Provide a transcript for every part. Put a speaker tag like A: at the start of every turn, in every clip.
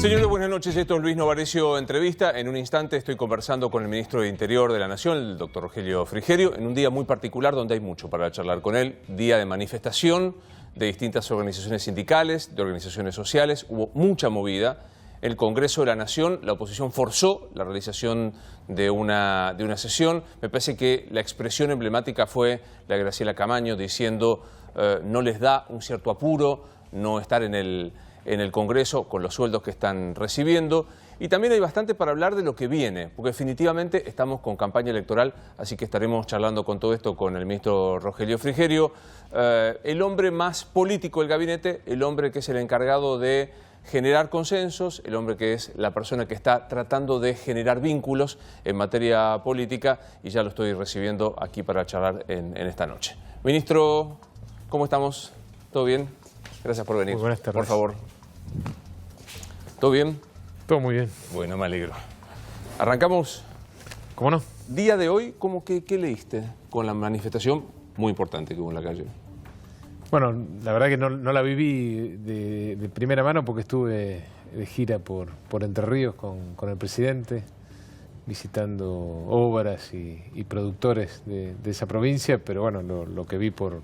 A: Señores, buenas noches. Esto es Luis Novarecio Entrevista. En un instante estoy conversando con el ministro de Interior de la Nación, el doctor Rogelio Frigerio, en un día muy particular donde hay mucho para charlar con él. Día de manifestación de distintas organizaciones sindicales, de organizaciones sociales. Hubo mucha movida. El Congreso de la Nación, la oposición forzó la realización de una sesión. Me parece que la expresión emblemática fue la de Graciela Camaño diciendo no les da un cierto apuro no estar en el Congreso con los sueldos que están recibiendo. Y también hay bastante para hablar de lo que viene, porque definitivamente estamos con campaña electoral, así que estaremos charlando con todo esto con el ministro Rogelio Frigerio, el hombre más político del gabinete, el hombre que es el encargado de generar consensos, el hombre que es la persona que está tratando de generar vínculos en materia política, y ya lo estoy recibiendo aquí para charlar en esta noche. Ministro, ¿cómo estamos? ¿Todo bien? Gracias por venir.
B: Muy buenas tardes.
A: Por favor. ¿Todo bien?
B: Todo muy bien.
A: Bueno, me alegro. ¿Arrancamos?
B: ¿Cómo no?
A: Día de hoy, ¿qué leíste con la manifestación muy importante que hubo en la calle?
B: Bueno, la verdad que no la viví de primera mano porque estuve de gira por Entre Ríos con el presidente, visitando obras y productores de esa provincia, pero bueno, lo que vi por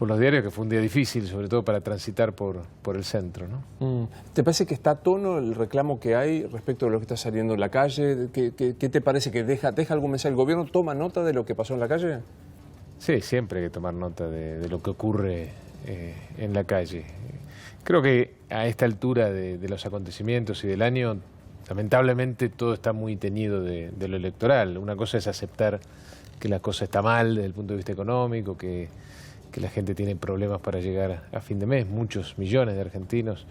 B: los diarios, que fue un día difícil, sobre todo para transitar por el centro, ¿no?
A: ¿Te parece que está a tono el reclamo que hay respecto de lo que está saliendo en la calle? ¿Qué te parece que deja algún mensaje? ¿El gobierno toma nota de lo que pasó en la calle?
B: Sí, siempre hay que tomar nota de lo que ocurre en la calle. Creo que a esta altura de los acontecimientos y del año, lamentablemente todo está muy teñido de lo electoral. Una cosa es aceptar que la cosa está mal desde el punto de vista económico, que la gente tiene problemas para llegar a fin de mes. Muchos millones de argentinos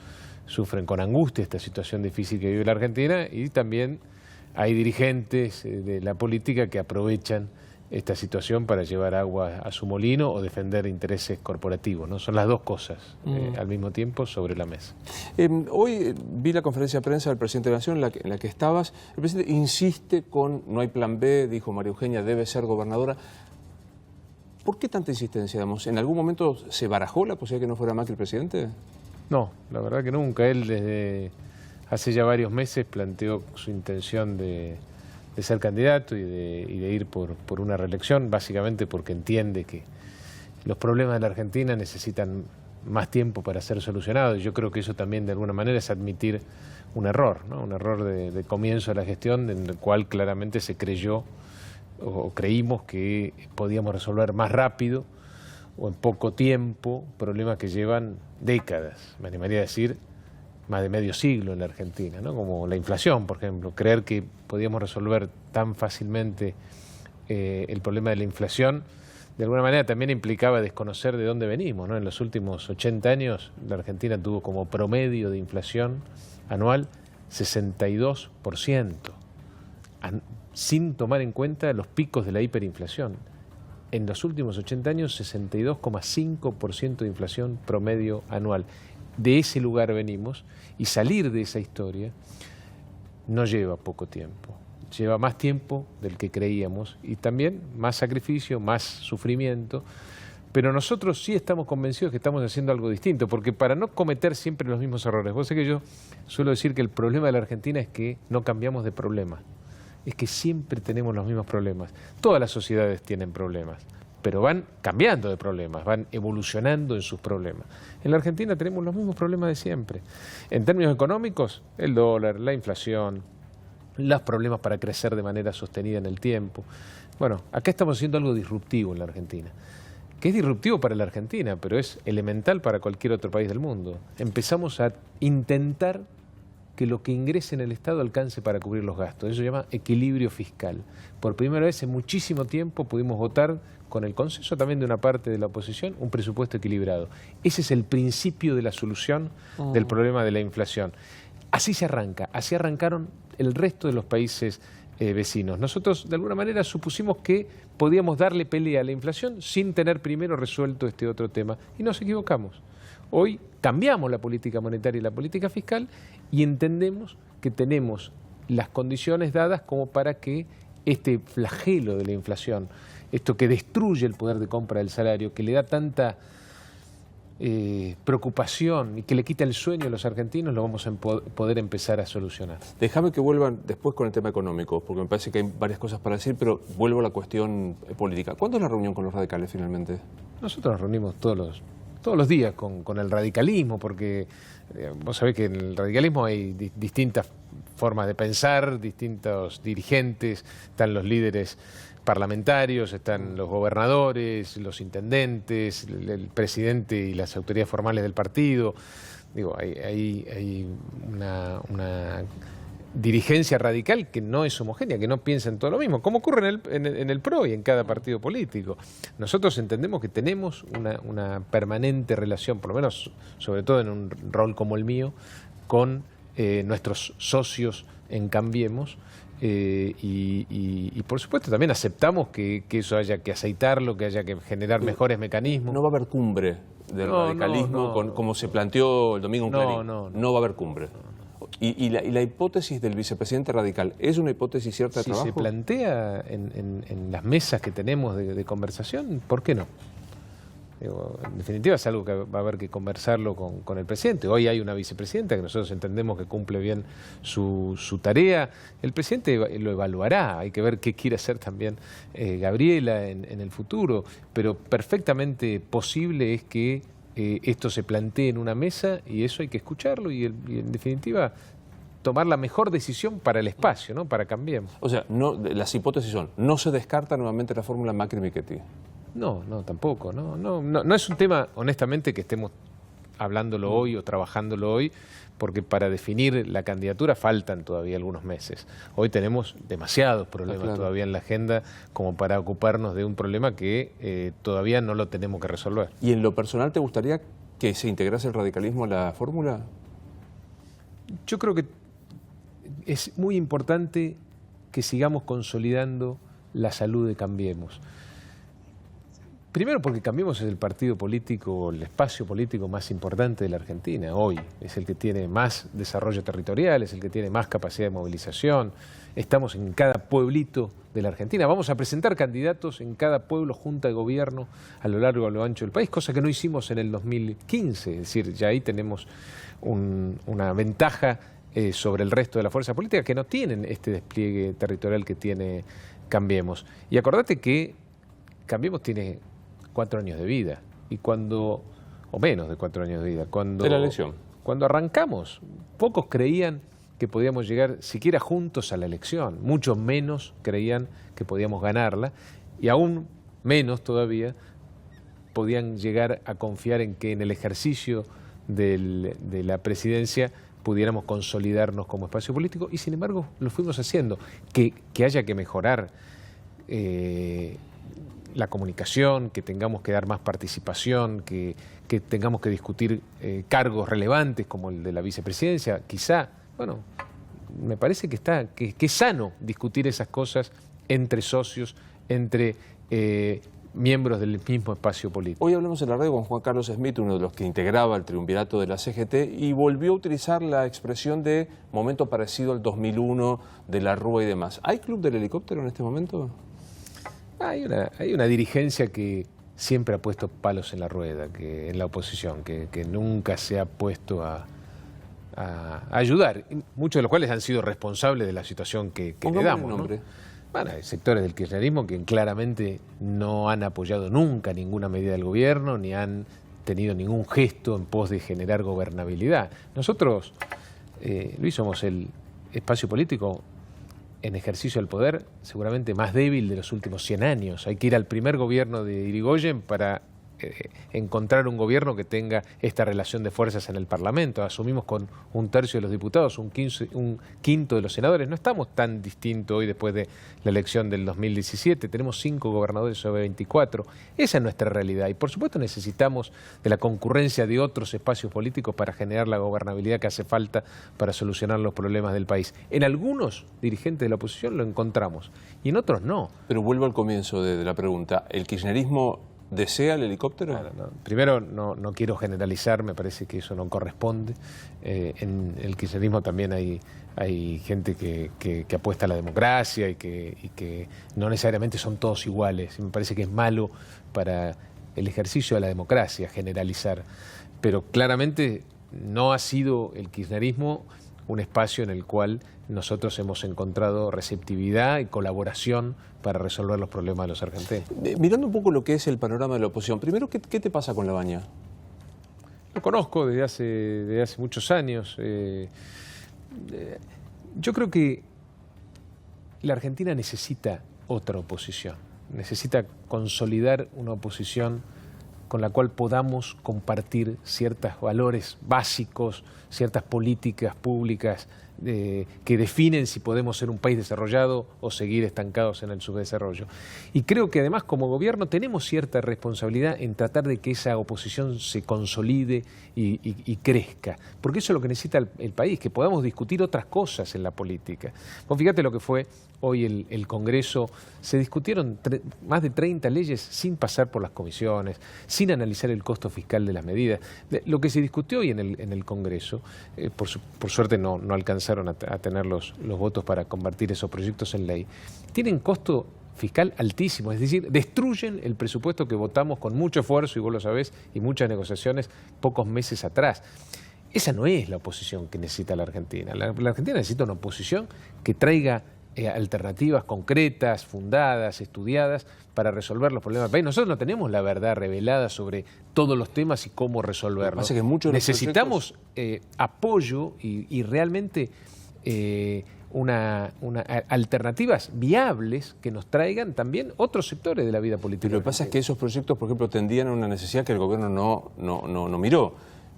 B: sufren con angustia esta situación difícil que vive la Argentina, y también hay dirigentes de la política que aprovechan esta situación para llevar agua a su molino o defender intereses corporativos, ¿no? Son las dos cosas al mismo tiempo sobre la mesa.
A: Hoy vi la conferencia de prensa del presidente de la Nación en la que estabas. El presidente insiste con no hay plan B, dijo María Eugenia, debe ser gobernadora. ¿Por qué tanta insistencia? ¿En algún momento se barajó la posibilidad de que no fuera Macri el presidente?
B: No, la verdad que nunca. Él desde hace ya varios meses planteó su intención de ser candidato y de ir por una reelección, básicamente porque entiende que los problemas de la Argentina necesitan más tiempo para ser solucionados. Yo creo que eso también de alguna manera es admitir un error, ¿no? Un error de comienzo de la gestión, en el cual claramente se creyó o creímos que podíamos resolver más rápido o en poco tiempo problemas que llevan décadas, me animaría a decir más de medio siglo en la Argentina, ¿no? Como la inflación, por ejemplo. Creer que podíamos resolver tan fácilmente el problema de la inflación, de alguna manera también implicaba desconocer de dónde venimos, ¿no? En los últimos 80 años la Argentina tuvo como promedio de inflación anual 62%, sin tomar en cuenta los picos de la hiperinflación. En los últimos 80 años, 62,5% de inflación promedio anual. De ese lugar venimos, y salir de esa historia no lleva poco tiempo, lleva más tiempo del que creíamos, y también más sacrificio, más sufrimiento, pero nosotros sí estamos convencidos que estamos haciendo algo distinto, porque para no cometer siempre los mismos errores, vos sabés que yo suelo decir que el problema de la Argentina es que no cambiamos de problema, es que siempre tenemos los mismos problemas. Todas las sociedades tienen problemas, pero van cambiando de problemas, van evolucionando en sus problemas. En la Argentina tenemos los mismos problemas de siempre. En términos económicos, el dólar, la inflación, los problemas para crecer de manera sostenida en el tiempo. Bueno, acá estamos haciendo algo disruptivo en la Argentina, que es disruptivo para la Argentina, pero es elemental para cualquier otro país del mundo. Empezamos a intentar que lo que ingrese en el Estado alcance para cubrir los gastos. Eso se llama equilibrio fiscal. Por primera vez en muchísimo tiempo pudimos votar, con el consenso también de una parte de la oposición, un presupuesto equilibrado. Ese es el principio de la solución del problema de la inflación. Así se arranca, así arrancaron el resto de los países vecinos. Nosotros de alguna manera supusimos que podíamos darle pelea a la inflación sin tener primero resuelto este otro tema, y nos equivocamos. Hoy cambiamos la política monetaria y la política fiscal y entendemos que tenemos las condiciones dadas como para que este flagelo de la inflación, esto que destruye el poder de compra del salario, que le da tanta preocupación y que le quita el sueño a los argentinos, lo vamos a poder empezar a solucionar.
A: Déjame que vuelvan después con el tema económico, porque me parece que hay varias cosas para decir, pero vuelvo a la cuestión política. ¿Cuándo es la reunión con los radicales finalmente?
B: Nosotros nos reunimos todos los días con el radicalismo, porque vos sabés que en el radicalismo hay distintas formas de pensar, distintos dirigentes, están los líderes parlamentarios, están los gobernadores, los intendentes, el presidente y las autoridades formales del partido. Digo, hay una dirigencia radical que no es homogénea, que no piensa en todo lo mismo, como ocurre en el PRO y en cada partido político. Nosotros entendemos que tenemos una permanente relación, por lo menos, sobre todo en un rol como el mío, con nuestros socios en Cambiemos, y por supuesto también aceptamos que eso haya que aceitarlo, que haya que generar mejores mecanismos.
A: ¿No va a haber cumbre del radicalismo como se planteó el domingo en Clarín? No va a haber cumbre. ¿Y la hipótesis del vicepresidente radical es una hipótesis cierta de trabajo?
B: Si se plantea en las mesas que tenemos de conversación, ¿por qué no? Digo, en definitiva es algo que va a haber que conversarlo con el presidente. Hoy hay una vicepresidenta que nosotros entendemos que cumple bien su tarea. El presidente lo evaluará, hay que ver qué quiere hacer también Gabriela en el futuro, pero perfectamente posible es que esto se plantee en una mesa y eso hay que escucharlo y en definitiva tomar la mejor decisión para el espacio, ¿no? Para Cambiemos.
A: O sea, las hipótesis son, no se descarta nuevamente la fórmula Macri-Michetti.
B: No, tampoco. No es un tema, honestamente, que estemos hablándolo hoy o trabajándolo hoy, porque para definir la candidatura faltan todavía algunos meses. Hoy tenemos demasiados problemas todavía en la agenda como para ocuparnos de un problema que todavía no lo tenemos que resolver.
A: ¿Y en lo personal te gustaría que se integrase el radicalismo a la fórmula?
B: Yo creo que es muy importante que sigamos consolidando la salud de Cambiemos. Primero porque Cambiemos es el partido político, el espacio político más importante de la Argentina hoy. Es el que tiene más desarrollo territorial, es el que tiene más capacidad de movilización. Estamos en cada pueblito de la Argentina. Vamos a presentar candidatos en cada pueblo, junta de gobierno, a lo largo y a lo ancho del país, cosa que no hicimos en el 2015. Es decir, ya ahí tenemos una ventaja sobre el resto de la fuerza política que no tienen este despliegue territorial que tiene Cambiemos. Y acordate que Cambiemos tiene 4 años de vida, o menos de 4 años de vida.
A: De la elección.
B: Cuando arrancamos, pocos creían que podíamos llegar siquiera juntos a la elección, mucho menos creían que podíamos ganarla, y aún menos todavía podían llegar a confiar en que en el ejercicio de la presidencia pudiéramos consolidarnos como espacio político, y sin embargo lo fuimos haciendo. Que haya que mejorar la comunicación, que tengamos que dar más participación, que tengamos que discutir cargos relevantes como el de la vicepresidencia, quizá, bueno, me parece que es sano discutir esas cosas entre socios, entre miembros del mismo espacio político.
A: Hoy hablamos en la radio con Juan Carlos Smith, uno de los que integraba el triunvirato de la CGT, y volvió a utilizar la expresión de momento parecido al 2001, de la Rúa y demás. ¿Hay club del helicóptero en este momento?
B: Hay una dirigencia que siempre ha puesto palos en la rueda, que en la oposición, que nunca se ha puesto a ayudar, muchos de los cuales han sido responsables de la situación que le damos, ¿no? Bueno, hay sectores del kirchnerismo que claramente no han apoyado nunca ninguna medida del gobierno, ni han tenido ningún gesto en pos de generar gobernabilidad. Nosotros, Luis, somos el espacio político en ejercicio del poder seguramente más débil de los últimos 100 años. Hay que ir al primer gobierno de Irigoyen para encontrar un gobierno que tenga esta relación de fuerzas en el Parlamento. Asumimos con 1/3 de los diputados, un quinto de los senadores. No estamos tan distintos hoy después de la elección del 2017. Tenemos 5 gobernadores sobre 24. Esa es nuestra realidad. Y por supuesto necesitamos de la concurrencia de otros espacios políticos para generar la gobernabilidad que hace falta para solucionar los problemas del país. En algunos dirigentes de la oposición lo encontramos y en otros no.
A: Pero vuelvo al comienzo de la pregunta. ¿El kirchnerismo desea el helicóptero?
B: No. Primero, no quiero generalizar, me parece que eso no corresponde. En el kirchnerismo también hay gente que apuesta a la democracia y que no necesariamente son todos iguales. Me parece que es malo para el ejercicio de la democracia generalizar. pero claramente no ha sido el kirchnerismo un espacio en el cual nosotros hemos encontrado receptividad y colaboración para resolver los problemas de los argentinos.
A: Mirando un poco lo que es el panorama de la oposición, primero, ¿qué te pasa con La Baña?
B: Lo conozco desde hace muchos años. Yo creo que la Argentina necesita otra oposición, necesita consolidar una oposición con la cual podamos compartir ciertos valores básicos, ciertas políticas públicas que definen si podemos ser un país desarrollado o seguir estancados en el subdesarrollo. Y creo que además como gobierno tenemos cierta responsabilidad en tratar de que esa oposición se consolide y crezca, porque eso es lo que necesita el país, que podamos discutir otras cosas en la política. Vos fíjate lo que fue hoy el Congreso, se discutieron más de 30 leyes sin pasar por las comisiones, sin analizar el costo fiscal de las medidas. Lo que se discutió hoy en el Congreso, por suerte no alcanzaron a tener los votos para convertir esos proyectos en ley, tienen costo fiscal altísimo, es decir, destruyen el presupuesto que votamos con mucho esfuerzo, y vos lo sabés, y muchas negociaciones pocos meses atrás. Esa no es la oposición que necesita la Argentina. La Argentina necesita una oposición que traiga alternativas concretas, fundadas, estudiadas, para resolver los problemas del país. Nosotros no tenemos la verdad revelada sobre todos los temas y cómo resolverlos. Necesitamos apoyo y realmente alternativas viables que nos traigan también otros sectores de la vida política.
A: Pero lo que pasa es que esos proyectos, por ejemplo, tendían a una necesidad que el gobierno no miró.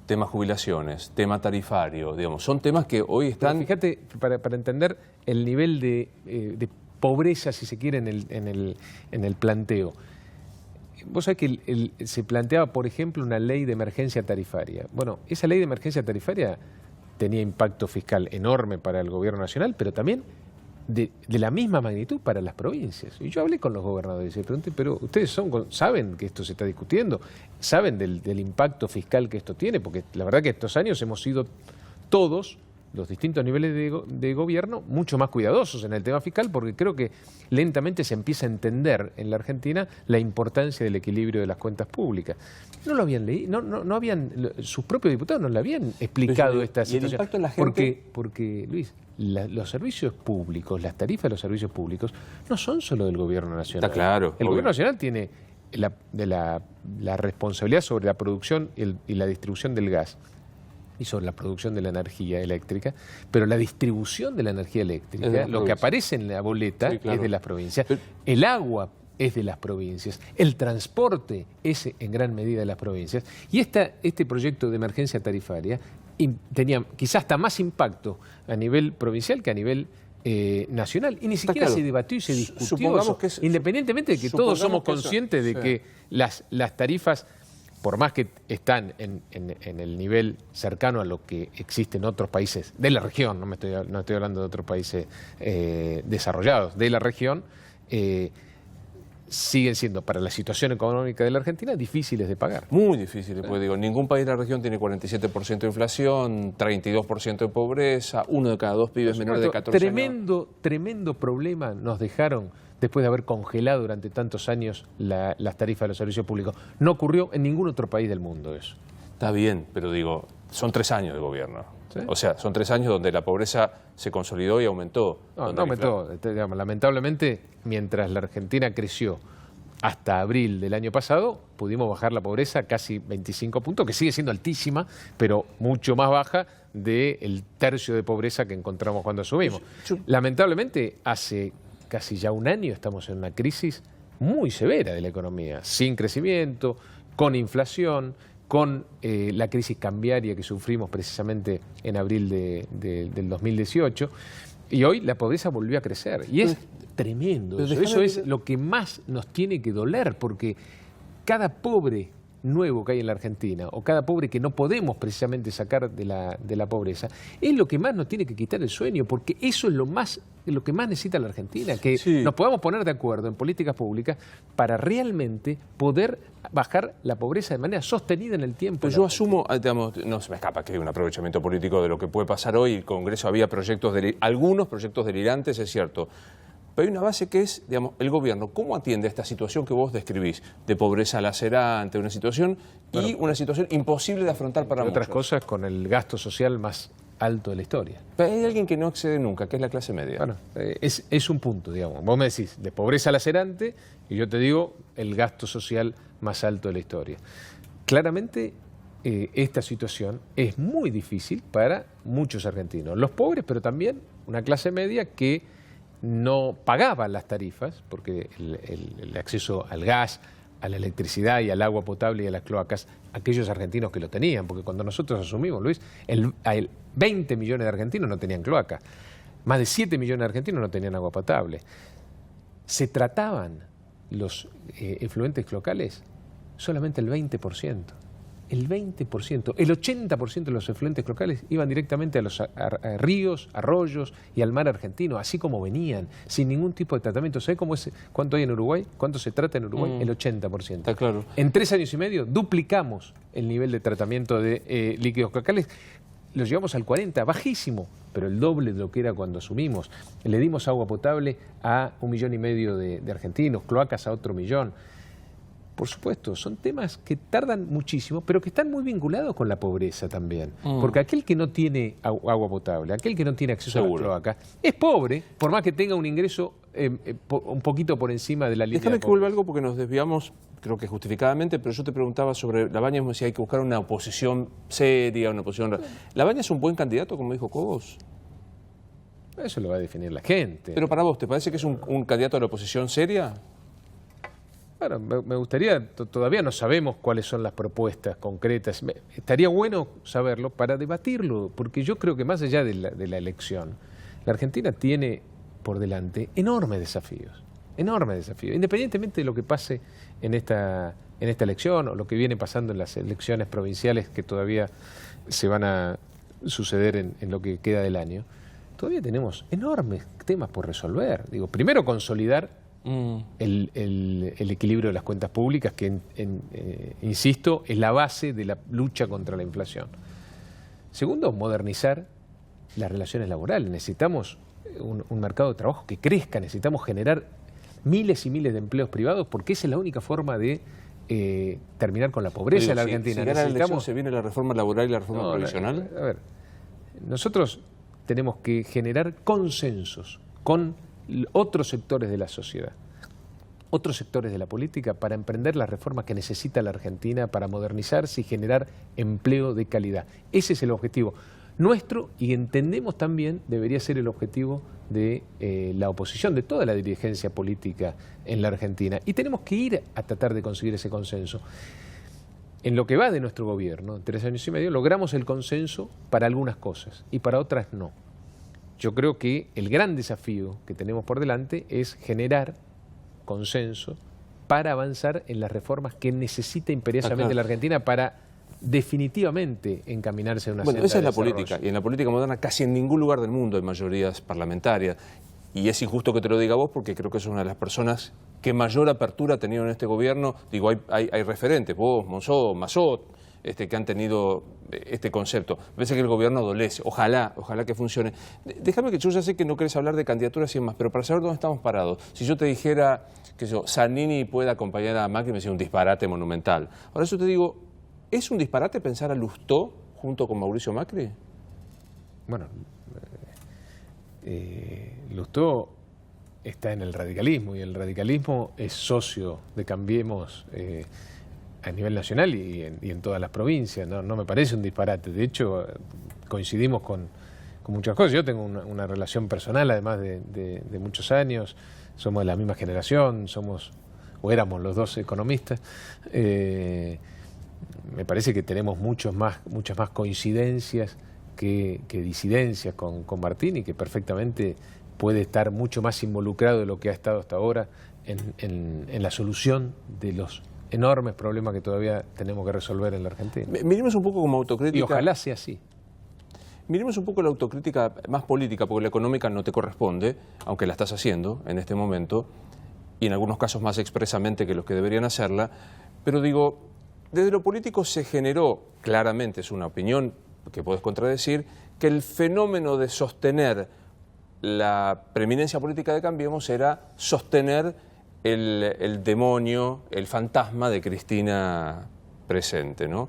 A: Tema jubilaciones, tema tarifario, digamos, son temas que hoy están...
B: Pero fíjate, para entender el nivel de pobreza, si se quiere, en el planteo. Vos sabés que se planteaba, por ejemplo, una ley de emergencia tarifaria. Bueno, esa ley de emergencia tarifaria tenía impacto fiscal enorme para el gobierno nacional, pero también de la misma magnitud para las provincias. Y yo hablé con los gobernadores y les pregunté, pero ustedes saben que esto se está discutiendo, saben del impacto fiscal que esto tiene, porque la verdad que estos años hemos sido todos, los distintos niveles de gobierno, mucho más cuidadosos en el tema fiscal, porque creo que lentamente se empieza a entender en la Argentina la importancia del equilibrio de las cuentas públicas. No lo habían leído, no habían, sus propios diputados no le habían explicado esta situación.
A: ¿Y el impacto en la gente?
B: Porque Luis, los servicios públicos, las tarifas de los servicios públicos, no son solo del gobierno nacional.
A: Está claro.
B: El gobierno nacional tiene la responsabilidad sobre la producción y la distribución del gas y sobre la producción de la energía eléctrica, pero la distribución de la energía eléctrica, lo que aparece en la boleta, sí, claro, es de las provincias. El agua es de las provincias, el transporte es en gran medida de las provincias, y este proyecto de emergencia tarifaria tenía quizás hasta más impacto a nivel provincial que a nivel nacional, y ni siquiera se debatió y se discutió eso, independientemente de que todos somos conscientes de que las tarifas, por más que están en el nivel cercano a lo que existe en otros países de la región, no estoy hablando de otros países desarrollados, de la región, siguen siendo para la situación económica de la Argentina difíciles de pagar.
A: Muy difíciles, porque digo, ningún país de la región tiene 47% de inflación, 32% de pobreza, 1 de cada 2 pibes menores de 14 años.
B: Tremendo problema nos dejaron después de haber congelado durante tantos años las tarifas de los servicios públicos. No ocurrió en ningún otro país del mundo eso.
A: Está bien, pero digo, son 3 años de gobierno.
B: ¿Sí?
A: O sea, son 3 años donde la pobreza se consolidó y aumentó.
B: No aumentó. Digamos, lamentablemente, mientras la Argentina creció hasta abril del año pasado, pudimos bajar la pobreza casi 25 puntos, que sigue siendo altísima, pero mucho más baja del tercio de pobreza que encontramos cuando asumimos. Lamentablemente, hace casi ya un año estamos en una crisis muy severa de la economía, sin crecimiento, con inflación, con la crisis cambiaria que sufrimos precisamente en abril del 2018, y hoy la pobreza volvió a crecer, y es tremendo. Eso es lo que más nos tiene que doler, porque cada pobre nuevo que hay en la Argentina, o cada pobre que no podemos precisamente sacar de la pobreza, es lo que más nos tiene que quitar el sueño, porque eso es lo que más necesita la Argentina, que nos podamos poner de acuerdo en políticas públicas para realmente poder bajar la pobreza de manera sostenida en el tiempo.
A: Pues yo asumo, digamos, no se me escapa que hay un aprovechamiento político de lo que puede pasar hoy. El Congreso había algunos proyectos delirantes, es cierto. Pero hay una base que es, digamos, el gobierno. ¿Cómo atiende esta situación que vos describís? De pobreza lacerante, una situación y una situación imposible de afrontar para muchos.
B: Otras cosas con el gasto social más alto de la historia.
A: Pero hay alguien que no excede nunca, que es la clase media.
B: Bueno, es un punto, digamos. Vos me decís de pobreza lacerante y yo te digo el gasto social más alto de la historia. Claramente esta situación es muy difícil para muchos argentinos. Los pobres, pero también una clase media que no pagaba las tarifas, porque el acceso al gas, a la electricidad y al agua potable y a las cloacas, aquellos argentinos que lo tenían, porque cuando nosotros asumimos, Luis, 20 millones de argentinos no tenían cloaca, más de 7 millones de argentinos no tenían agua potable. Se trataban los efluentes locales solamente el 20%. El 20%, el 80% de los efluentes locales iban directamente a los ríos, arroyos y al mar argentino, así como venían, sin ningún tipo de tratamiento. ¿Sabe cuánto hay en Uruguay? ¿Cuánto se trata en Uruguay? El 80%.
A: Está claro.
B: En 3 años y medio duplicamos el nivel de tratamiento de líquidos cloacales. Los llevamos al 40%, bajísimo, pero el doble de lo que era cuando asumimos. Le dimos agua potable a 1,5 millones de argentinos, cloacas a otro 1 millón. Por supuesto, son temas que tardan muchísimo, pero que están muy vinculados con la pobreza también. Porque aquel que no tiene agua potable, aquel que no tiene acceso a la cloaca, es pobre, por más que tenga un ingreso un poquito por encima de la línea.
A: Déjame que vuelva algo porque nos desviamos, creo que justificadamente, pero yo te preguntaba sobre Labaña, me decía hay que buscar una oposición seria, una oposición... ¿Labaña es un buen candidato, como dijo Cobos?
B: Eso lo va a definir la gente.
A: Pero para vos, ¿te parece que es un candidato a la oposición seria?
B: Bueno, me gustaría, todavía no sabemos cuáles son las propuestas concretas. Estaría bueno saberlo para debatirlo, porque yo creo que más allá de la elección, la Argentina tiene por delante enormes desafíos, independientemente de lo que pase en esta elección o lo que viene pasando en las elecciones provinciales que todavía se van a suceder en lo que queda del año. Todavía tenemos enormes temas por resolver. Digo, primero consolidar el equilibrio de las cuentas públicas, que, insisto, es la base de la lucha contra la inflación. Segundo, modernizar las relaciones laborales. Necesitamos un mercado de trabajo que crezca, necesitamos generar miles y miles de empleos privados, porque esa es la única forma de terminar con la pobreza en la Argentina.
A: Si gana la elección, ¿se viene la reforma laboral y la reforma provisional?
B: A ver, nosotros tenemos que generar consensos con otros sectores de la sociedad, otros sectores de la política, para emprender las reformas que necesita la Argentina para modernizarse y generar empleo de calidad. Ese es el objetivo nuestro, y entendemos también debería ser el objetivo de la oposición, de toda la dirigencia política en la Argentina. Y tenemos que ir a tratar de conseguir ese consenso. En lo que va de nuestro gobierno, en 3 años y medio, logramos el consenso para algunas cosas y para otras no. Yo creo que el gran desafío que tenemos por delante es generar consenso para avanzar en las reformas que necesita imperiosamente la Argentina para definitivamente encaminarse a una senda de
A: esa es la
B: desarrollo.
A: política, y en la política moderna casi en ningún lugar del mundo hay mayorías parlamentarias, y es injusto que te lo diga vos porque creo que es una de las personas que mayor apertura ha tenido en este gobierno. Digo, hay referentes, vos, Monzó, Massot, que han tenido este concepto. Me parece que el gobierno adolece. Ojalá que funcione. Déjame que yo ya sé que no querés hablar de candidaturas y demás, pero para saber dónde estamos parados, si yo te dijera que Zanini puede acompañar a Macri, me decía un disparate monumental. Ahora yo te digo, ¿es un disparate pensar a Lustó junto con Mauricio Macri?
B: Bueno, Lustó está en el radicalismo, y el radicalismo es socio de Cambiemos a nivel nacional y en todas las provincias. No me parece un disparate. De hecho, coincidimos con muchas cosas. Yo tengo una relación personal, además de muchos años. Somos de la misma generación, éramos los dos economistas. Me parece que tenemos muchas más coincidencias que disidencias con Martín, y que perfectamente puede estar mucho más involucrado de lo que ha estado hasta ahora en la solución de los enormes problemas que todavía tenemos que resolver en la Argentina.
A: Miremos un poco como autocrítica.
B: Y ojalá sea así.
A: Miremos un poco la autocrítica más política, porque la económica no te corresponde, aunque la estás haciendo en este momento, y en algunos casos más expresamente que los que deberían hacerla. Pero digo, desde lo político se generó, claramente es una opinión que puedes contradecir, que el fenómeno de sostener la preeminencia política de Cambiemos era sostener el demonio, el fantasma de Cristina presente, ¿no?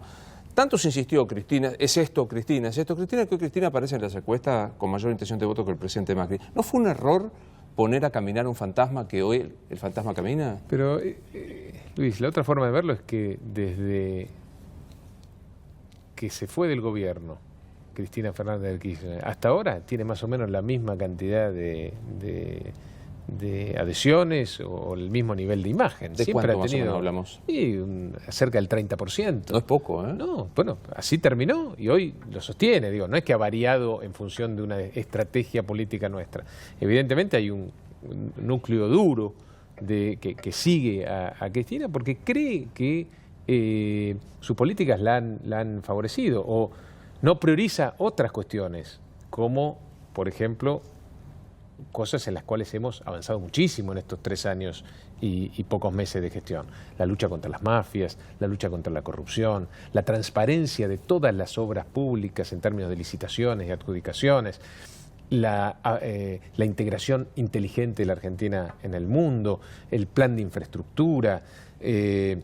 A: Tanto se insistió Cristina, es esto Cristina, es esto Cristina, que hoy Cristina aparece en las encuestas con mayor intención de voto que el presidente Macri. ¿No fue un error poner a caminar un fantasma que hoy el fantasma camina?
B: Pero, Luis, la otra forma de verlo es que desde que se fue del gobierno Cristina Fernández de Kirchner hasta ahora tiene más o menos la misma cantidad de adhesiones o el mismo nivel de imagen.
A: ¿De
B: siempre
A: cuánto
B: ha
A: más o
B: tenido,
A: menos hablamos?
B: Y cerca del 30%.
A: No es poco, ¿eh?
B: No, bueno, así terminó y hoy lo sostiene. Digo, no es que ha variado en función de una estrategia política nuestra. Evidentemente hay un núcleo duro que sigue a Cristina porque cree que sus políticas la han favorecido o no prioriza otras cuestiones, como, por ejemplo, cosas en las cuales hemos avanzado muchísimo en estos 3 años y pocos meses de gestión. La lucha contra las mafias, la lucha contra la corrupción, la transparencia de todas las obras públicas en términos de licitaciones y adjudicaciones, la integración inteligente de la Argentina en el mundo, el plan de infraestructura, el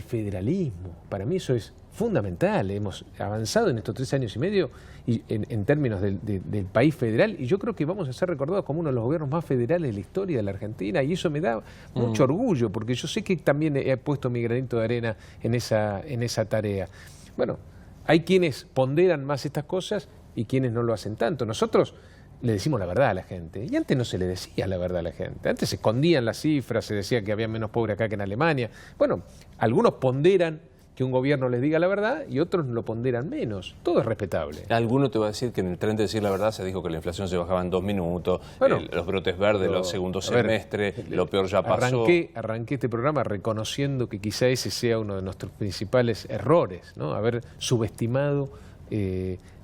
B: federalismo. Para mí eso es fundamental. Hemos avanzado en estos 3 años y medio y en términos del país federal, y yo creo que vamos a ser recordados como uno de los gobiernos más federales de la historia de la Argentina, y eso me da mucho orgullo, porque yo sé que también he puesto mi granito de arena en esa tarea. Bueno, hay quienes ponderan más estas cosas y quienes no lo hacen tanto. Nosotros le decimos la verdad a la gente, y antes no se le decía la verdad a la gente. Antes se escondían las cifras, se decía que había menos pobres acá que en Alemania. Bueno, algunos ponderan que un gobierno les diga la verdad y otros lo ponderan menos. Todo es respetable.
A: Alguno te va a decir que en el tren de decir la verdad se dijo que la inflación se bajaba en 2 minutos, bueno, los brotes verdes, los segundos semestres, lo peor ya pasó.
B: Arranqué este programa reconociendo que quizá ese sea uno de nuestros principales errores, ¿no? Haber subestimado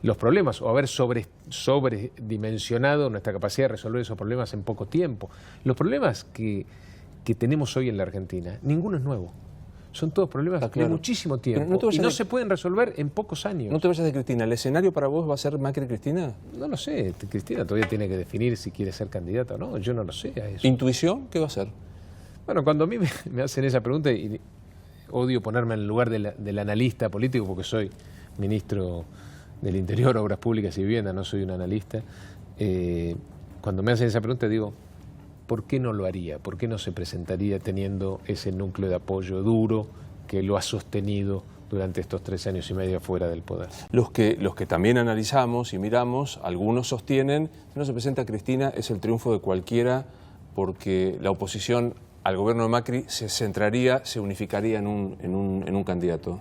B: los problemas o haber sobredimensionado nuestra capacidad de resolver esos problemas en poco tiempo. Los problemas que tenemos hoy en la Argentina, ninguno es nuevo. Son todos problemas de muchísimo tiempo y no se pueden resolver en pocos años.
A: No te vayas de Cristina. ¿El escenario para vos va a ser Macri-Cristina?
B: No lo sé. Cristina todavía tiene que definir si quiere ser candidata o no. Yo no lo sé a eso.
A: ¿Intuición? ¿Qué va a ser?
B: Bueno, cuando a mí me hacen esa pregunta, y odio ponerme en el lugar del analista político porque soy ministro del Interior, Obras Públicas y Vivienda, no soy un analista. Cuando me hacen esa pregunta digo, ¿por qué no lo haría? ¿Por qué no se presentaría teniendo ese núcleo de apoyo duro que lo ha sostenido durante estos 3 años y medio fuera del poder?
A: Los que también analizamos y miramos, algunos sostienen que no se presenta Cristina es el triunfo de cualquiera porque la oposición al gobierno de Macri se centraría, se unificaría en un candidato.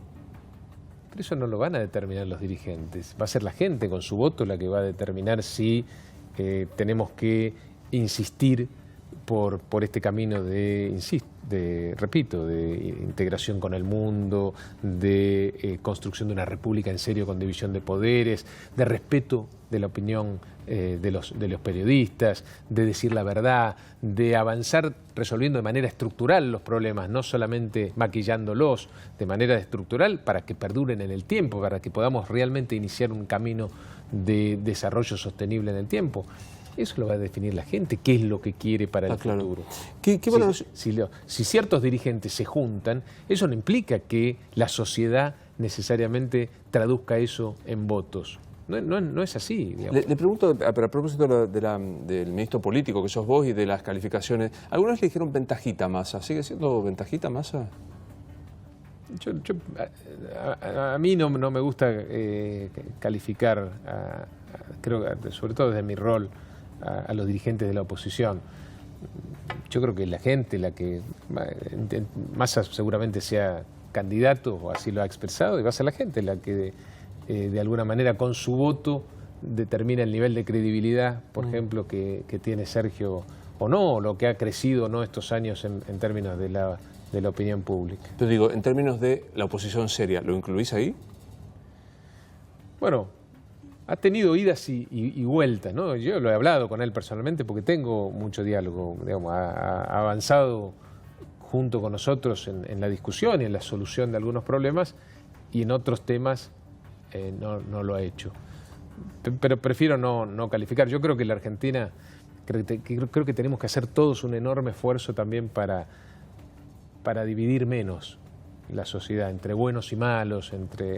B: Pero eso no lo van a determinar los dirigentes. Va a ser la gente con su voto la que va a determinar si tenemos que insistir por este camino de integración con el mundo, de construcción de una república en serio con división de poderes, de respeto de la opinión de los periodistas, de decir la verdad, de avanzar resolviendo de manera estructural los problemas, no solamente maquillándolos, de manera estructural para que perduren en el tiempo, para que podamos realmente iniciar un camino de desarrollo sostenible en el tiempo. Eso lo va a definir la gente, qué es lo que quiere para el futuro. Si ciertos dirigentes se juntan, eso no implica que la sociedad necesariamente traduzca eso en votos. No es así.
A: Le pregunto, a propósito del ministro político que sos vos y de las calificaciones, algunos le dijeron ventajita Massa. ¿Sigue siendo ventajita Massa?
B: A mí no me gusta calificar, creo, sobre todo desde mi rol, a los dirigentes de la oposición. Yo creo que la gente, la que Massa seguramente sea candidato, o así lo ha expresado, y va a ser la gente la que de alguna manera con su voto determina el nivel de credibilidad, por ejemplo, que tiene Sergio o no, lo que ha crecido o no estos años en términos de la opinión pública.
A: Pero digo, en términos de la oposición seria, ¿lo incluís ahí?
B: Bueno, ha tenido idas y vueltas, ¿no? Yo lo he hablado con él personalmente porque tengo mucho diálogo, digamos, ha avanzado junto con nosotros en la discusión y en la solución de algunos problemas y en otros temas no lo ha hecho. pero prefiero no calificar. Yo creo que la Argentina, creo que tenemos que hacer todos un enorme esfuerzo también para dividir menos la sociedad entre buenos y malos,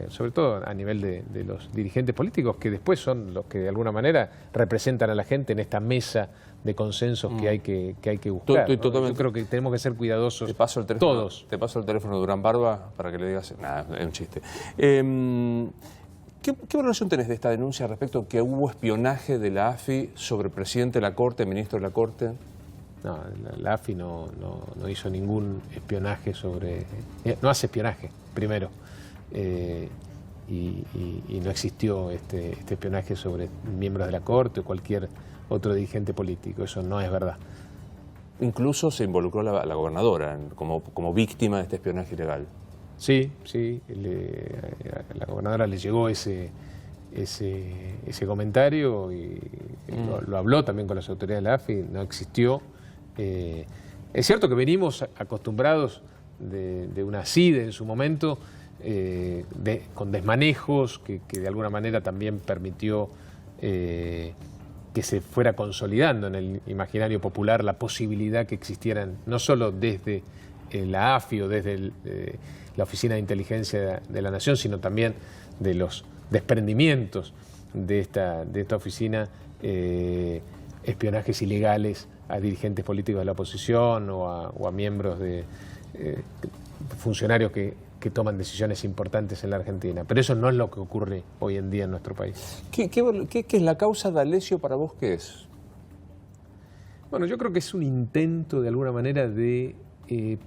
B: sobre todo a nivel de los dirigentes políticos, que después son los que de alguna manera representan a la gente en esta mesa de consensos que hay que buscar, ¿no? Yo creo que tenemos que ser cuidadosos todos.
A: Te paso el teléfono de Durán Barba para que le digas... Nada, es un chiste. ¿Qué valoración tenés de esta denuncia respecto a que hubo espionaje de la AFI sobre el presidente de la Corte, ministro de la Corte?
B: No, la AFI no hizo ningún espionaje sobre... No hace espionaje, primero. Y no existió este espionaje sobre miembros de la Corte o cualquier otro dirigente político. Eso no es verdad.
A: Incluso se involucró la gobernadora como víctima de este espionaje ilegal.
B: Sí, a la gobernadora le llegó ese comentario y lo habló también con las autoridades de la AFI, no existió. Es cierto que venimos acostumbrados de una CIDE en su momento, con desmanejos que de alguna manera también permitió que se fuera consolidando en el imaginario popular la posibilidad que existieran, no solo desde la AFI o desde la Oficina de Inteligencia de la Nación, sino también de los desprendimientos de esta oficina, espionajes ilegales a dirigentes políticos de la oposición o a miembros de funcionarios que toman decisiones importantes en la Argentina. Pero eso no es lo que ocurre hoy en día en nuestro país.
A: ¿Qué es la causa D'Alessio para vos? ¿Qué es?
B: Bueno, yo creo que es un intento de alguna manera de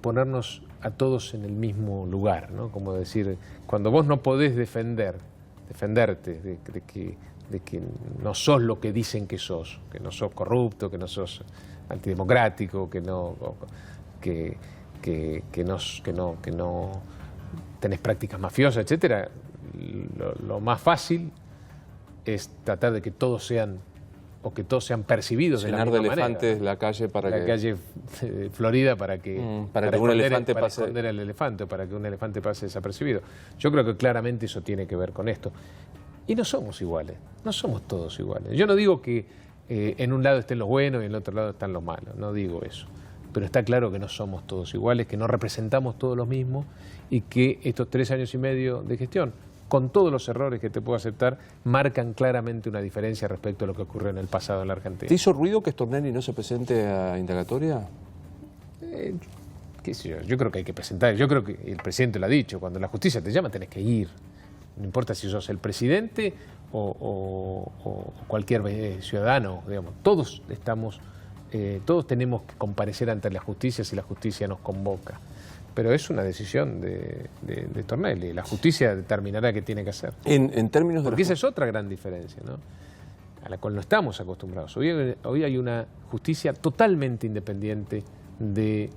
B: ponernos a todos en el mismo lugar, ¿no? Como decir, cuando vos no podés defenderte de que no sos lo que dicen que no sos corrupto, que no sos antidemocrático, que no tenés prácticas mafiosas, etcétera, lo más fácil es tratar de que todos sean percibidos de la misma manera.
A: Llenar de elefantes la calle para
B: la calle Florida para que
A: un elefante pase.
B: Para esconder al elefante, o para que un elefante pase desapercibido. Yo creo que claramente eso tiene que ver con esto. Y no somos iguales, no somos todos iguales. Yo no digo que en un lado estén los buenos y en el otro lado están los malos, no digo eso. Pero está claro que no somos todos iguales, que no representamos todos los mismos y que estos 3 años y medio de gestión, con todos los errores que te puedo aceptar, marcan claramente una diferencia respecto a lo que ocurrió en el pasado en la Argentina.
A: ¿Te hizo ruido que Stornelli no se presente a indagatoria?
B: ¿Qué sé yo? Yo creo que hay que presentar. Yo creo que el presidente lo ha dicho, cuando la justicia te llama tenés que ir. No importa si sos el presidente o cualquier ciudadano, digamos. Todos tenemos que comparecer ante la justicia si la justicia nos convoca. Pero es una decisión de Stornelli. La justicia determinará qué tiene que hacer.
A: En términos de...
B: Porque esa es otra gran diferencia, ¿no? A la cual no estamos acostumbrados. Hoy hay una justicia totalmente independiente de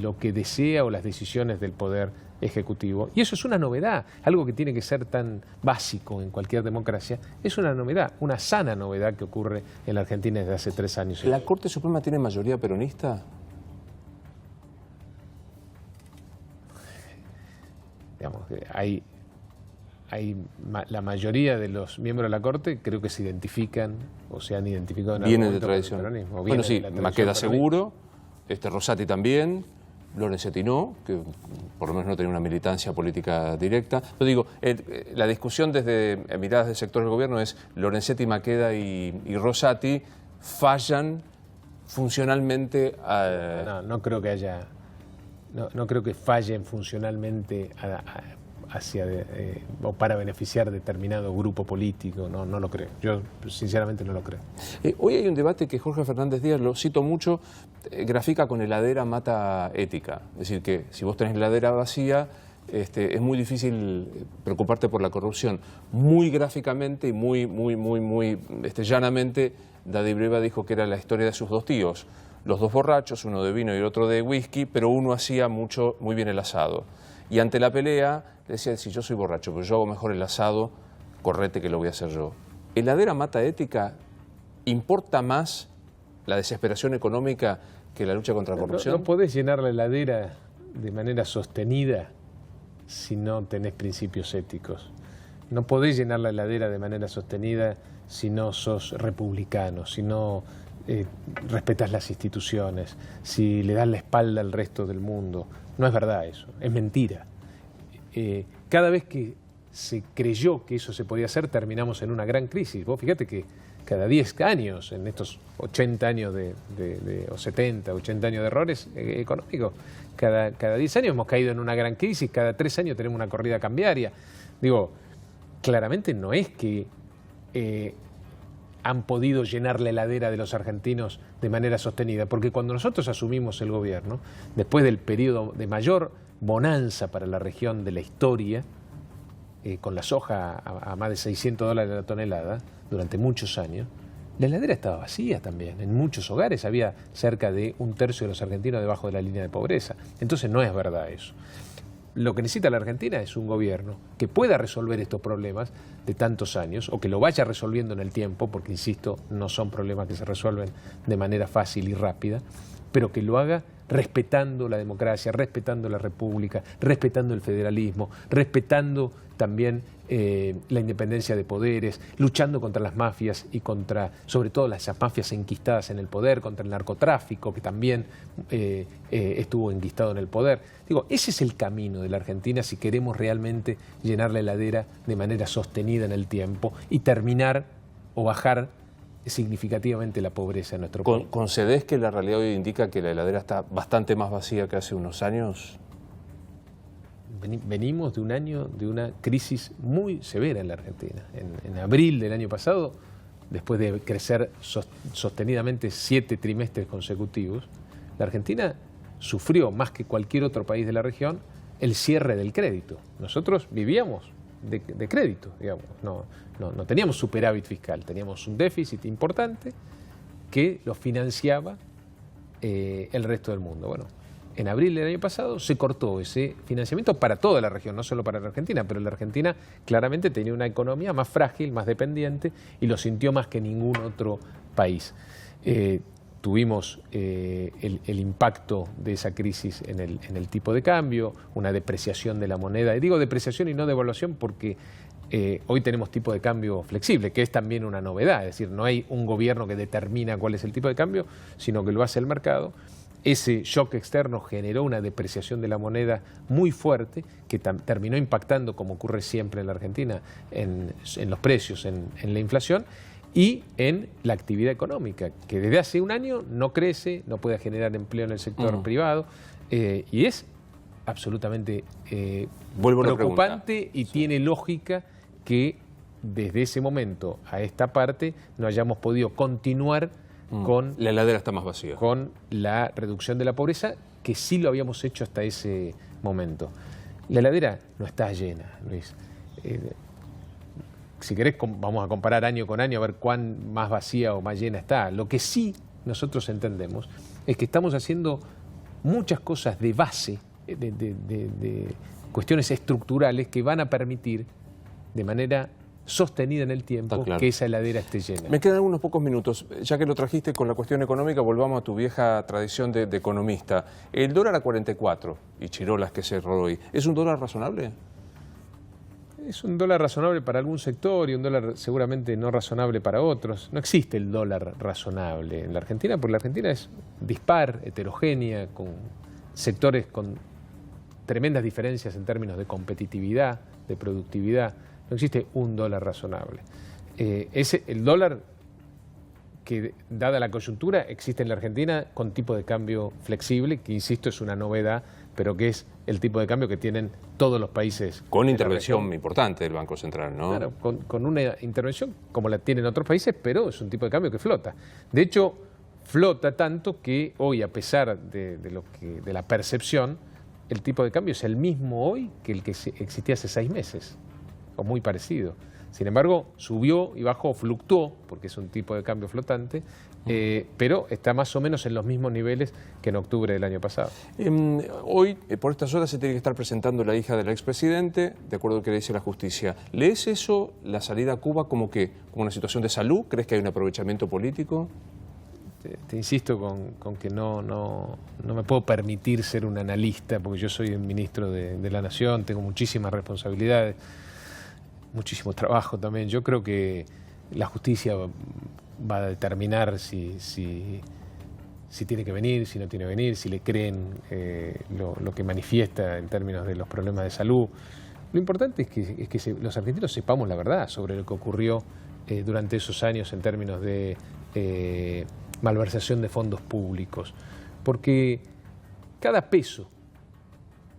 B: lo que desea o las decisiones del Poder Ejecutivo. Y eso es una novedad, algo que tiene que ser tan básico en cualquier democracia. Es una novedad, una sana novedad que ocurre en la Argentina desde hace 3 años.
A: ¿La Corte Suprema tiene mayoría peronista?
B: Digamos, la mayoría de los miembros de la Corte creo que se identifican o se han identificado en
A: algún momento con el peronismo. Bueno, sí, Maqueda seguro, Rosati también, Lorenzetti no, que por lo menos no tenía una militancia política directa. Yo digo, la discusión desde miradas del sector del gobierno es Lorenzetti, Maqueda y Rosati fallan funcionalmente
B: no creo que haya... No creo que fallen funcionalmente o para beneficiar determinado grupo político, no lo creo. Yo sinceramente no lo creo.
A: Hoy hay un debate que Jorge Fernández Díaz, lo cito mucho, grafica con heladera mata ética. Es decir, que si vos tenés heladera vacía, es muy difícil preocuparte por la corrupción. Muy gráficamente y muy llanamente, Daddy Brieva dijo que era la historia de sus 2 tíos. Los 2 borrachos, uno de vino y el otro de whisky, pero uno hacía muy bien el asado. Y ante la pelea decía, si yo soy borracho, pero yo hago mejor el asado, correte que lo voy a hacer yo. ¿Heladera mata ética? ¿Importa más la desesperación económica que la lucha contra la corrupción?
B: No podés llenar la heladera de manera sostenida si no tenés principios éticos. no podés llenar la heladera de manera sostenida si no sos republicano, si no respetás las instituciones, si le das la espalda al resto del mundo. No es verdad eso, es mentira. Cada vez que se creyó que eso se podía hacer, terminamos en una gran crisis. Vos fíjate que cada 10 años, en estos 80 años o 70, 80 años de errores económicos, cada 10 años hemos caído en una gran crisis, cada 3 años tenemos una corrida cambiaria. Digo, claramente no es que han podido llenar la heladera de los argentinos de manera sostenida, porque cuando nosotros asumimos el gobierno, después del periodo de mayor bonanza para la región de la historia, con la soja a más de $600 la tonelada durante muchos años, la heladera estaba vacía también. En muchos hogares había cerca de 1/3 de los argentinos debajo de la línea de pobreza. Entonces no es verdad eso. Lo que necesita la Argentina es un gobierno que pueda resolver estos problemas de tantos años, o que lo vaya resolviendo en el tiempo, porque, insisto, no son problemas que se resuelven de manera fácil y rápida, pero que lo haga respetando la democracia, respetando la república, respetando el federalismo, respetando también la independencia de poderes, luchando contra las mafias y contra, sobre todo, esas mafias enquistadas en el poder, contra el narcotráfico, que también estuvo enquistado en el poder. Digo, ese es el camino de la Argentina si queremos realmente llenar la heladera de manera sostenida en el tiempo y terminar o bajar significativamente la pobreza en nuestro país.
A: ¿Concedés que la realidad hoy indica que la heladera está bastante más vacía que hace unos años?
B: Venimos de un año de una crisis muy severa en la Argentina. En abril del año pasado, después de crecer sostenidamente 7 trimestres consecutivos, la Argentina sufrió, más que cualquier otro país de la región, el cierre del crédito. Nosotros vivíamos de crédito, digamos. No teníamos superávit fiscal, teníamos un déficit importante que lo financiaba el resto del mundo. Bueno, en abril del año pasado se cortó ese financiamiento para toda la región, no solo para la Argentina, pero la Argentina claramente tenía una economía más frágil, más dependiente, y lo sintió más que ningún otro país. Tuvimos el impacto de esa crisis en el tipo de cambio, una depreciación de la moneda. Y digo depreciación y no devaluación porque hoy tenemos tipo de cambio flexible, que es también una novedad. Es decir, no hay un gobierno que determina cuál es el tipo de cambio, sino que lo hace el mercado. Ese shock externo generó una depreciación de la moneda muy fuerte que terminó impactando, como ocurre siempre en la Argentina, en los precios, en la inflación y en la actividad económica, que desde hace un año no crece, no puede generar empleo en el sector privado y es absolutamente preocupante y tiene lógica que desde ese momento a esta parte no hayamos podido continuar con
A: la heladera está más vacía.
B: Con la reducción de la pobreza, que sí lo habíamos hecho hasta ese momento. La heladera no está llena, Luis. Si querés, vamos a comparar año con año a ver cuán más vacía o más llena está. Lo que sí nosotros entendemos es que estamos haciendo muchas cosas de base, de cuestiones estructurales que van a permitir de manera sostenida en el tiempo que esa heladera esté llena.
A: Me quedan unos pocos minutos. Ya que lo trajiste con la cuestión económica, volvamos a tu vieja tradición de economista. El dólar a 44 y chirolas que cerró hoy, ¿es un dólar razonable?
B: Es un dólar razonable para algún sector y un dólar seguramente no razonable para otros. No existe el dólar razonable en la Argentina, porque la Argentina es dispar, heterogénea, con sectores con tremendas diferencias en términos de competitividad, de productividad. No existe un dólar razonable. El dólar que, dada la coyuntura, existe en la Argentina con tipo de cambio flexible, que, insisto, es una novedad, pero que es el tipo de cambio que tienen todos los países.
A: Con intervención importante del Banco Central, ¿no?
B: Claro, con una intervención como la tienen otros países, pero es un tipo de cambio que flota. De hecho, flota tanto que hoy, a pesar de la percepción, el tipo de cambio es el mismo hoy que el que existía hace 6 meses, o muy parecido. Sin embargo, subió y bajó, fluctuó, porque es un tipo de cambio flotante, pero está más o menos en los mismos niveles que en octubre del año pasado.
A: Hoy, por estas horas, se tiene que estar presentando la hija del expresidente, de acuerdo a lo que le dice la justicia. ¿Lees eso, la salida a Cuba, como una situación de salud? ¿Crees que hay un aprovechamiento político?
B: Te insisto con que no me puedo permitir ser un analista, porque yo soy el ministro de la Nación, tengo muchísimas responsabilidades. muchísimo trabajo también. Yo creo que la justicia va a determinar si tiene que venir, si no tiene que venir, si le creen lo que manifiesta en términos de los problemas de salud. Lo importante es que los argentinos sepamos la verdad sobre lo que ocurrió durante esos años en términos de malversación de fondos públicos. Porque cada peso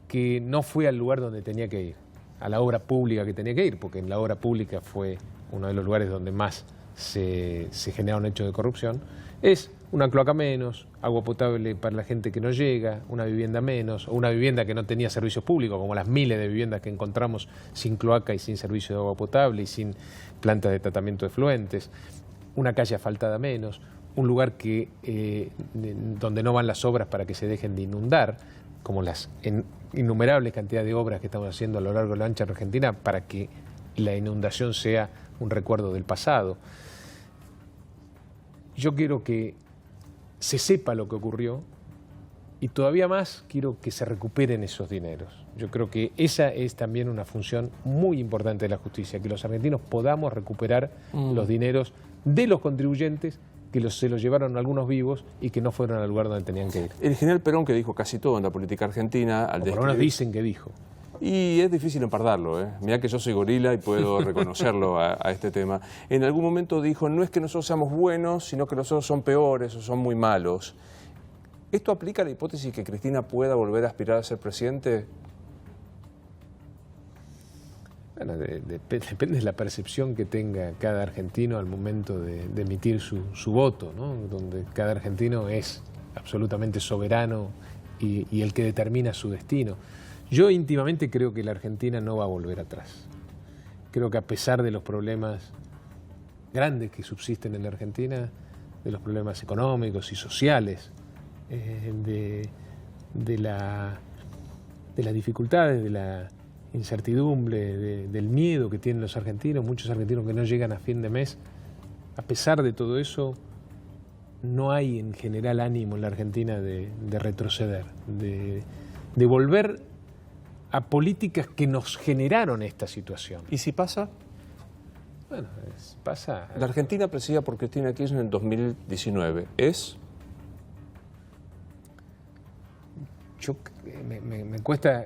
B: que no fue al lugar donde tenía que ir, a la obra pública que tenía que ir, porque en la obra pública fue uno de los lugares donde más se generaron hechos de corrupción, es una cloaca menos, agua potable para la gente que no llega, una vivienda menos, o una vivienda que no tenía servicios públicos, como las miles de viviendas que encontramos sin cloaca y sin servicio de agua potable y sin plantas de tratamiento de efluentes, una calle asfaltada menos, un lugar donde no van las obras para que se dejen de inundar, como las innumerables cantidades de obras que estamos haciendo a lo largo de la ancha Argentina para que la inundación sea un recuerdo del pasado. Yo quiero que se sepa lo que ocurrió y todavía más quiero que se recuperen esos dineros. Yo creo que esa es también una función muy importante de la justicia, que los argentinos podamos recuperar los dineros de los contribuyentes que se los llevaron algunos vivos y que no fueron al lugar donde tenían que ir.
A: El general Perón, que dijo casi todo en la política argentina,
B: por lo menos dicen que dijo.
A: Y es difícil empardarlo, ¿eh? Mirá que yo soy gorila y puedo reconocerlo a este tema. En algún momento dijo, no es que nosotros seamos buenos, sino que nosotros son peores o son muy malos. ¿Esto aplica a la hipótesis que Cristina pueda volver a aspirar a ser presidente?
B: Bueno, depende de la percepción que tenga cada argentino al momento de emitir su voto, ¿no? Donde cada argentino es absolutamente soberano y el que determina su destino. Yo íntimamente creo que la Argentina no va a volver atrás. Creo que a pesar de los problemas grandes que subsisten en la Argentina, de los problemas económicos y sociales, de las dificultades, de la incertidumbre, del miedo que tienen los argentinos, muchos argentinos que no llegan a fin de mes, a pesar de todo eso, no hay en general ánimo en la Argentina de retroceder, de volver a políticas que nos generaron esta situación.
A: ¿Y si pasa?
B: Bueno, pasa.
A: La Argentina presidida por Cristina Kirchner en 2019 es...
B: Me cuesta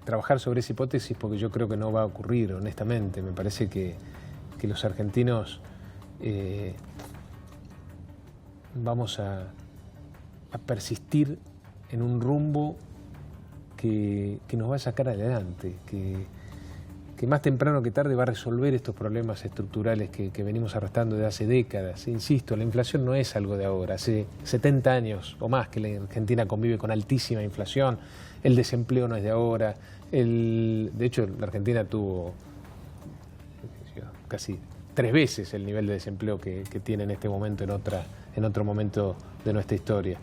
B: trabajar sobre esa hipótesis porque yo creo que no va a ocurrir, honestamente. Me parece que los argentinos vamos a persistir en un rumbo que nos va a sacar adelante, que más temprano que tarde va a resolver estos problemas estructurales que venimos arrastrando desde hace décadas. Insisto, la inflación no es algo de ahora, hace 70 años o más que la Argentina convive con altísima inflación, el desempleo no es de ahora, de hecho la Argentina tuvo casi 3 veces el nivel de desempleo que tiene en este momento en otro momento de nuestra historia.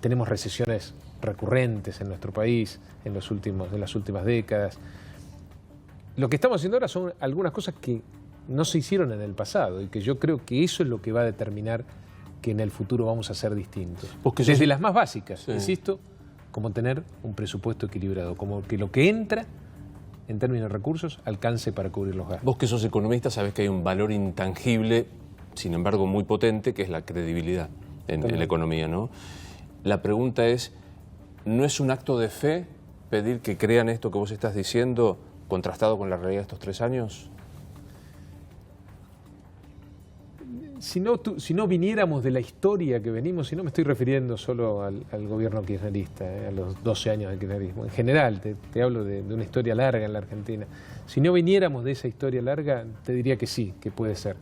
B: Tenemos recesiones recurrentes en nuestro país en las últimas décadas. Lo que estamos haciendo ahora son algunas cosas que no se hicieron en el pasado y que yo creo que eso es lo que va a determinar que en el futuro vamos a ser distintos. Desde las más básicas, sí, insisto, como tener un presupuesto equilibrado, como que lo que entra en términos de recursos alcance para cubrir los gastos.
A: Vos que sos economista sabés que hay un valor intangible, sin embargo muy potente, que es la credibilidad en la economía, ¿no? La pregunta es, ¿no es un acto de fe pedir que crean esto que vos estás diciendo contrastado con la realidad de estos 3 años?
B: Si no viniéramos de la historia que venimos, si no me estoy refiriendo solo al gobierno kirchnerista, a los 12 años del kirchnerismo, en general te hablo de una historia larga en la Argentina. Si no viniéramos de esa historia larga, te diría que sí, que puede ser.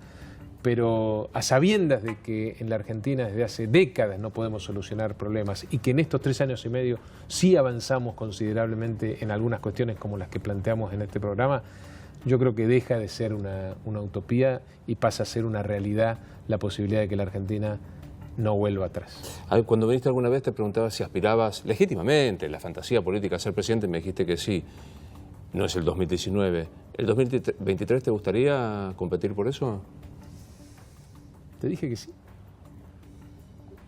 B: Pero a sabiendas de que en la Argentina desde hace décadas no podemos solucionar problemas y que en estos 3 años y medio sí avanzamos considerablemente en algunas cuestiones como las que planteamos en este programa, yo creo que deja de ser una utopía y pasa a ser una realidad la posibilidad de que la Argentina no vuelva atrás.
A: Cuando viniste alguna vez te preguntaba si aspirabas legítimamente, la fantasía política, a ser presidente, me dijiste que sí. No es el 2019. ¿El 2023 te gustaría competir por eso?
B: Te dije que sí.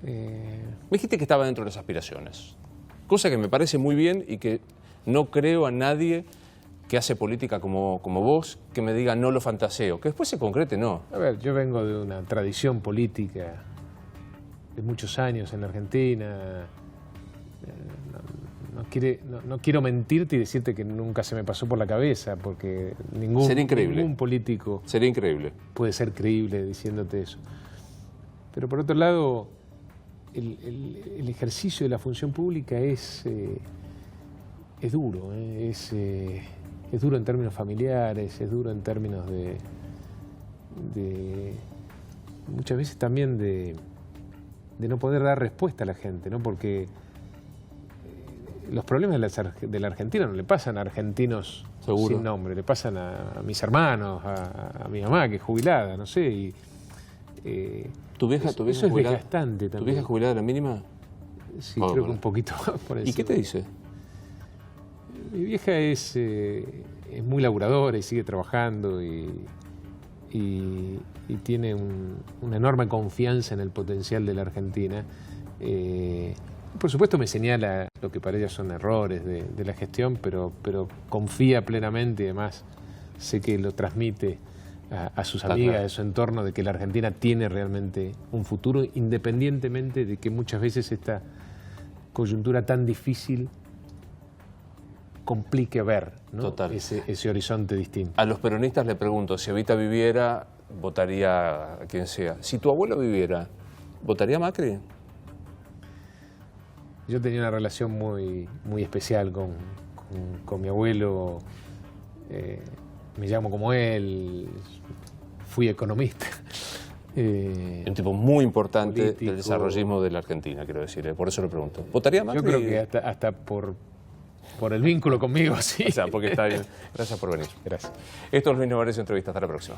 A: Me dijiste que estaba dentro de las aspiraciones, cosa que me parece muy bien y que no creo a nadie que hace política como vos, que me diga no lo fantaseo, que después se concrete, no.
B: A ver, yo vengo de una tradición política de muchos años en la Argentina. No quiero mentirte y decirte que nunca se me pasó por la cabeza, porque ningún político
A: sería increíble.
B: Puede ser creíble diciéndote eso. Pero por otro lado, el ejercicio de la función pública es duro, es duro en términos familiares, es duro en términos de muchas veces también de no poder dar respuesta a la gente, ¿no? Porque los problemas de la Argentina no le pasan a argentinos sin nombre, le pasan a mis hermanos, a mi mamá que es jubilada, no sé. Y,
A: ¿Tu vieja
B: eso es desgastante también.
A: ¿Tu vieja jubilada la mínima?
B: Sí, creo que un poquito más por encima.
A: ¿Y qué te dice?
B: Mi vieja es muy laburadora y sigue trabajando y tiene una enorme confianza en el potencial de la Argentina. Por supuesto me señala lo que para ella son errores de la gestión, pero confía plenamente y además sé que lo transmite a sus amigas, a su entorno, de que la Argentina tiene realmente un futuro, independientemente de que muchas veces esta coyuntura tan difícil complique ver, ¿no? ese horizonte distinto.
A: A los peronistas le pregunto, si Evita viviera, votaría a quien sea. Si tu abuelo viviera, ¿votaría a Macri?
B: Yo tenía una relación muy especial con mi abuelo. Me llamo como él, fui economista.
A: Un tipo muy importante político, del desarrollismo de la Argentina, quiero decir, por eso le pregunto. ¿Votaría a Macri?
B: Yo creo que hasta por el vínculo conmigo, sí.
A: O sea, porque está bien. Gracias por venir.
B: Gracias.
A: Esto es Luis Novarecio Entrevista. Hasta la próxima.